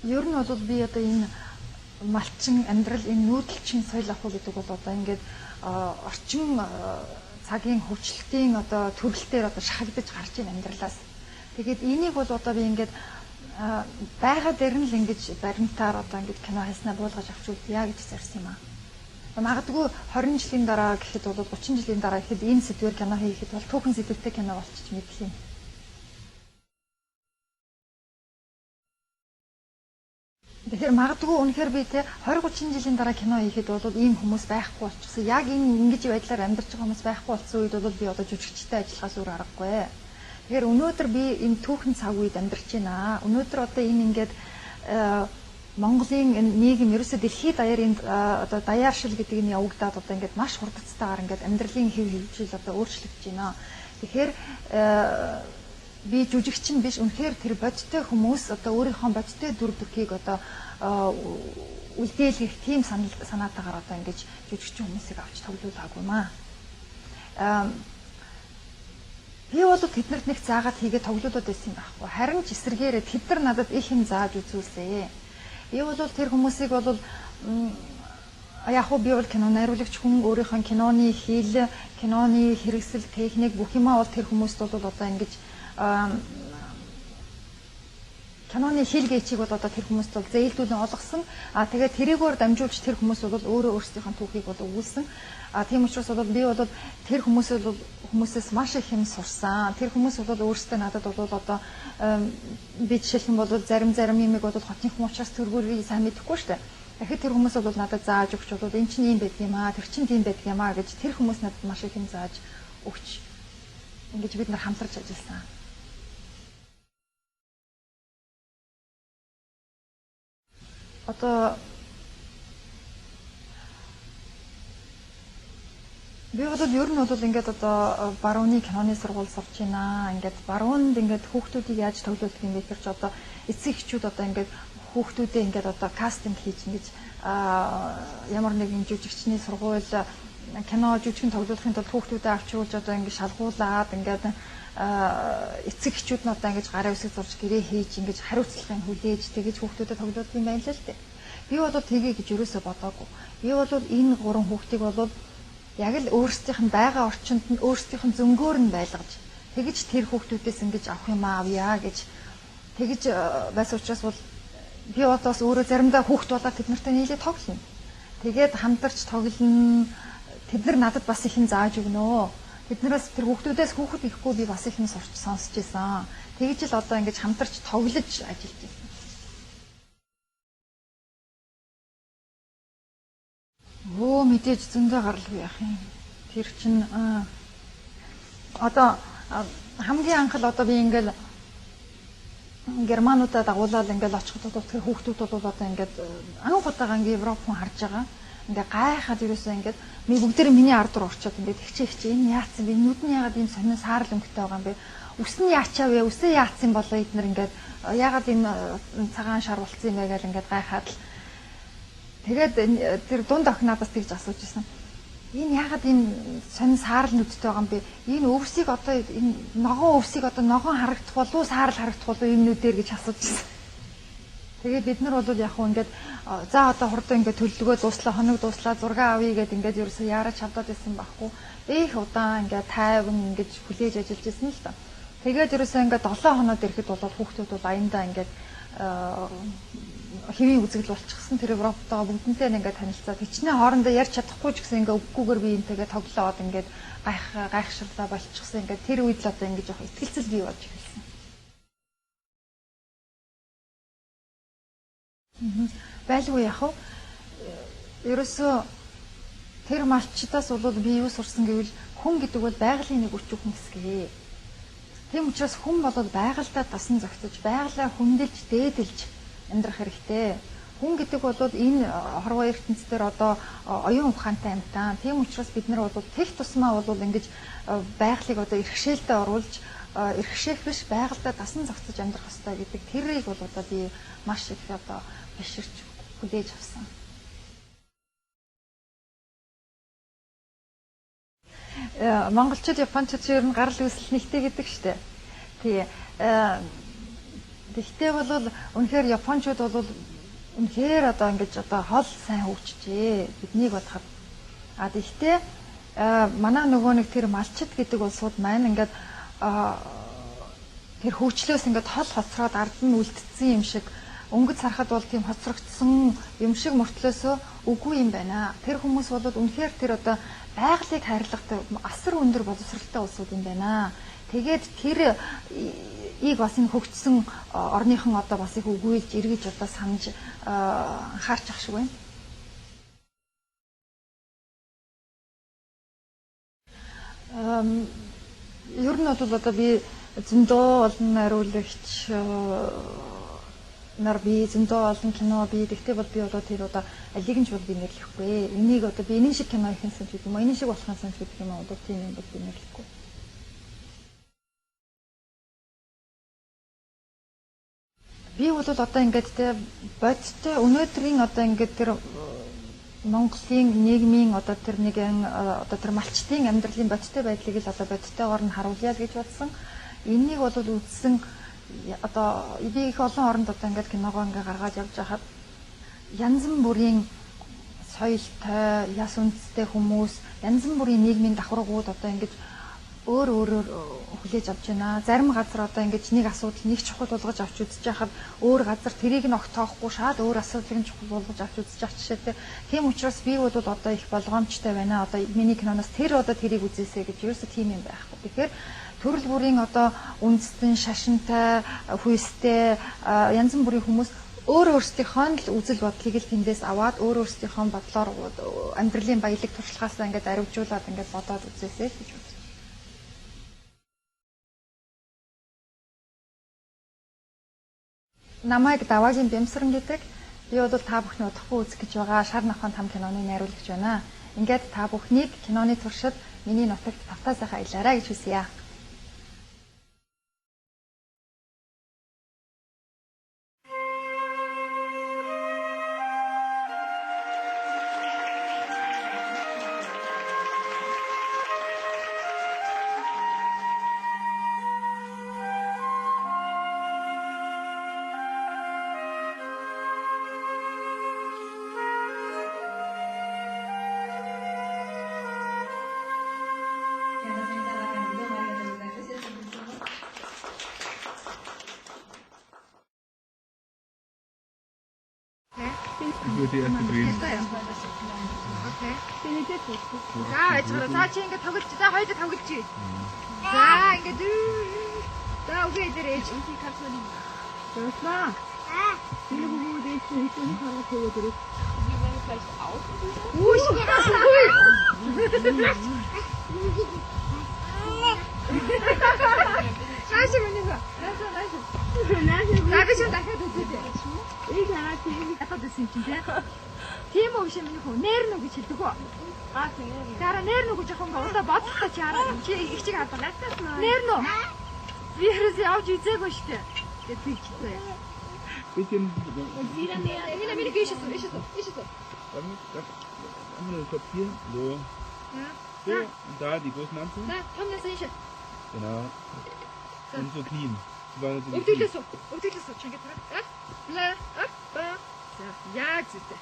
Ер нь бол би одоо энэ малчин амьдрал энэ нүүдэлчин соёл ахуй гэдэг бол одоо ингээд орчин цагийн хөгжлөлтийн одоо төрөлтөөр одоо шахагдаж гарч ийн амьдралаас. Тэгээд энийг бол одоо би ингээд байгаа дээр нь л ингэж баримтаар одоо ингэж кино хийснээр буулгаж авч үзье гэж зорьсон юм аа. Магадгүй 20 жилийн дараа гэхэд бол 30 жилийн дараа гэхэд энэ сэдвээр кино хийхэд бол түүхэн сэдвтэй кино болчих мэдэх юм. Тэгэхээр магадгүй үнэхээр би те 20 30 жилийн дараа кино хийхэд бол ийм хүмүүс байхгүй болчихсон. Яг энэ ингэж байдлаар амьдарч байгаа хүмүүс байхгүй болсон үед бол би одоо жүжигчтэй ажиллахаас өөр аргагүй. Тэгэхээр өнөөдөр би энэ түүхэн цаг үед амьдарч байна. Өнөөдөр одоо энэ ингээд Монголын энэ нийгэм ерөөсөө дэлхийд даяар энэ одоо даяаршил гэдэг нь явагдаад одоо ингээд маш хурдцтайгаар ингээд амьдралын хэв хэмжээл одоо өөрчлөгдөж байна. Тэгэхээр би жүжигчин биш, үнэхээр тэр бодиттой хүмүүс одоо өөрийнхөө бодиттой дүр төрхийг одоо үлдээлгэх тийм санаатаагаар одоо ингэж жүжигчин хүмүүсийг авч тоглуулаагүй маа. Би бол тэднэрт нэг заагаад хийгээд тоглуулад байсан юм байхгүй. Харин ч эсэргээрээ тэд нар надад их юм зааж үзүүлсэн. Би бол тэр хүмүүсийг бол яг хөө би бол кино найруулагч хүн, өөрийнхөө киноны хэл, киноны хэрэгсэл, техник бүх юмаа бол тэр хүмүүст бол одоо ингэж киноны хэл гээчийг бол одоо тэр хүмүүст бол зээлдүүлэн олгосон. Тэгээд тэрийгээр дамжуулж тэр хүмүүс бол өөрөө өөрсдийнхөө түүхийг бол өгүүлсэн. Тийм учраас бол би бол тэр хүмүүсээс маш их юм сурсан. Тэр хүмүүс бол өөрсдөө надад бол одоо би жишээлх юм бол зарим юмыг бол хотын хүмүүс учраас тэргүүрийг сайн мэдэхгүй шүү дээ. Дахид тэр хүмүүс бол надад зааж өгч бол эн чинь ийм байдаг юм аа, тэр чинь тийм байдаг юм аа гэж тэр хүмүүс надад маш их юм зааж өгч ингэж бид нар хамтарч ажилласан. Одоо би бол ер нь бол ингээд одоо барууны киноны сургууль сурч байна. Ингээд баруунд ингээд хүүхдүүдийг яаж тоглуулдаг юм бэ гэж одоо эцэг эхчүүд одоо ингээд хүүхдүүдээ ингээд одоо кастинг хийж ингэж ямар нэгэн жүжигчний сургууль кино жүжигчин тоглуулахын тулд хүүхдүүдээ авчруулж одоо ингээд шалгуулад ингээд эцэг эхчүүд нь одоо ингэж гарын үсэг зурж гэрээ хийж ингэж хариуцлагын хүлээж тэгэж хүүхдүүдэд тоглуулдаг юм байна л дээ. Би бол тгий гэж юусоо бодоогүй. Би бол энэ гурван хүүхдийг бол яг л өөрсдийнх нь байгаа орчинд нь өөрсдийнх нь зөнгөөр нь байлгаж тэгэж тэр хүүхдүүдээс ингэж авах юм авъя гэж тэгэж байсан учраас бол би одоо өөрөө заримдаа хүүхд болоод тэд нартай нийлээ тоглоно. Тэгээд хамтарч тоглоно. Тэд нар надад бас их юм зааж өгнө. Тэднээс тэр хүүхдүүдээс хүүхэд ихгүй би бас их юм сонсч байсан. Тэгж л одоо ингэж хамтарч тоглож ажиллаж байсан. Мэдээж зөндөө гаралгүй яах юм. Тэр чинь одоо хамгийн анх л одоо би ингээл германуудаа дагуулаад ингээл очиход тэр хүүхдүүд бол одоо ингээд анх удаага ингээд Европ хүн харж байгаа. Ингээ гайхаад ерөөсөө ингээд бүгдээр миний ард руу орчоод ингээд хичээ энэ яатсан бэ? Нүд нь яагаад ийм сонин саарл өнгөтэй байгаа юм бэ? Үс нь яачаа вэ? Үсээ яатсан болоо эднэр ингээд яагаад ийм цагаан шар болцсон юм бэ гэж ингээд гайхаад л тэгээд тэр дунд охин надаас тэгж асууж ирсэн. Энэ яагаад ийм сонин саарл нүдтэй байгаа юм бэ? Энэ өвсийг одоо энэ ногоон өвсийг одоо ногоон харагдах болов уу, саарл харагдах болов уу юм нүдээр гэж асууж ирсэн. Тэгээд бид нар бол яг хөө ингээд за одоо хурдан ингээд төлөвлөгөө дууслаа, хоног дууслаа, зураг авъя гэд ингээд ерөөсөө яараач хавдаад байсан байхгүй. Их удаан ингээд тайван ингээд хүлээж ажиллаж байсан л та. Тэгээд ерөөсөө ингээд 7 хоноод ирэхэд бол хүүхдүүд бол аяндаа ингээд хэвийн үзэгдэл болчихсон. Тэр Европтойгоо бүгднтэй ингээд танилцаад хичнээн хоорондоо ярьж чадахгүй ч гэсэн ингээд үггүйгээр би энтэйгээ тоглоод ингээд гайхширлаа болчихсон. Ингээд тэр үед л одоо ингээд жоох ихтгэлцэл бий болж эхэлсэн. Байлгүй яах вэ? Ерөөсөө тэр малчдаас бол би юу сурсан гэвэл хүн гэдэг бол байгалийн нэг өчүүх хэсгээ. Тийм учраас хүн болоод байгальдаа дасан зохицож, байгалаа хүндэлж, дээдэлж амьдрах хэрэгтэй. Хүн гэдэг бол энэ хорвоо ертөнцийн дээр одоо оюун ухаантай амьтан. Тийм учраас бид нар бол тех тусмаа бол ингэж байгалыг одоо эрхшээлтэд оруулж, эрхшээх биш байгальдаа дасан зохицож амьдрах хэрэгтэй гэдэг тэрийг бол одоо би маш их одоо биширч хүлээж авсан. Монголчууд Япончууд ер нь гарал үүсэл нэгтэй гэдэг штэ. Тий. Тэгтээ бол үнэхээр Япончууд бол үнэхээр одоо ингэж одоо хол сайн хөгжижээ. Биднийг бодоход. Тэгтээ манай нөгөө нэг тэр малчид гэдэг улсууд маань ингээд тэр хөгжлөөс ингээд хол хоцроод ард нь үлдсэн юм шиг өнгөц харахад бол тийм хоцрогдсон юм шиг мөртлөөсөө үгүй юм байна. Тэр хүмүүс бол үнэхээр тэр одоо байгалыг хайрлагтай асар өндөр боловсралтай улсууд юм байна. Тэгээд тэр ийг бас энэ хөгжсөн орныхон одоо бас их өгүүлж эргэж одоо санаж анхаарч ах шиг байна. Ер нь бол одоо би зөндөө олон найруулагч нар би зөндөө олон кино би тэгтээ бол би одоо тэр одоо алиг нь ч бол би нэрлэхгүй. Энийг одоо би энэ шиг кино их юм шиг юм. Энэ шиг болохын санаж гэдэг юм одоо тийм юм бол би нэрлэхгүй. Би бол одоо ингээд те бодтой өнөөдрийн одоо ингээд тэр Монголын нийгмийн одоо тэр нэгэн одоо тэр малчтын амьдралын бодтой байдлыг л одоо бодтойгоор нь харуулъя гэж бодсон. Энийг бол үзсэн одоо би их олон оронд одоо ингээд киногоо ингээд гаргаж явж байхад янз бүрийн соёлтой, яс үндэстэй хүмүүс, янз бүрийн нийгмийн давхаргууд одоо ингээд өөр хүлээж авч байна. Зарим газар одоо ингэж нэг асуудал нэг чухал болгож авч үзэж байхад өөр газар тэрийг нь огт тоохгүй шаад өөр асуудлыг нь чухал болгож авч үзэж авч жишээтэй. Тийм учраас би бол одоо их болгоомжтой байна. Одоо миний киноноос тэр одоо тэрийг үзээсэй гэж ерөөсө тийм юм байхгүй. Тэгэхээр төрөл бүрийн одоо үндэстэн, шашинтай, хүйстэй янз бүрийн хүмүүс өөр өөрсдийнхөө л үзэл бодлыг л тэндээс аваад өөр өөрсдийнхөө бодлоор амьдралын баялаг туршлагаасаа ингээд аривжуулаад ингээд бодоод үзээсэй гэж бодсон. Намайг Даваагийн Бямсран гэдэг. Би бол та бүхний удахгүй үзэх гэж байгаа Шар Навхан там киноны найруулагч байна. Ингээд та бүхнийг киноны туршид миний нутагт тавтаа сайхан аялаарай гэж хүсье. Die erste drehen. Окей. За, за чи ингээд тоглож. За хоёул тоглож. За, ингээд. За, үгүй дээр ээж. Яснаа. Энэ бүгд ээж хийсэн хараа төгөөд ирэх. Үгүй Шаашиг үнийх. За би ч дахиад үзээ. Ийг хараад дахиад үзсэн чинь тийм үү биш юм хөө нэр нүг гэж хэлдэг үү? Тийм. Дараа нэр нүг гэж жоохон удаа бодлоо чи хараа. Чи их чиг хадгалаа. Нэр нү. Би хэрэг явж үзээгүй шүү дээ. Тэгээд би читэй. Bisschen. Mina mina geisha so. Andere Papier. So. Ja. So, und da die großen Anzüge. Да, там я заища. Genau. Und so clean. Өвдөглөөсөө. Чанга тараа. Ла. За. Яг зүтэй.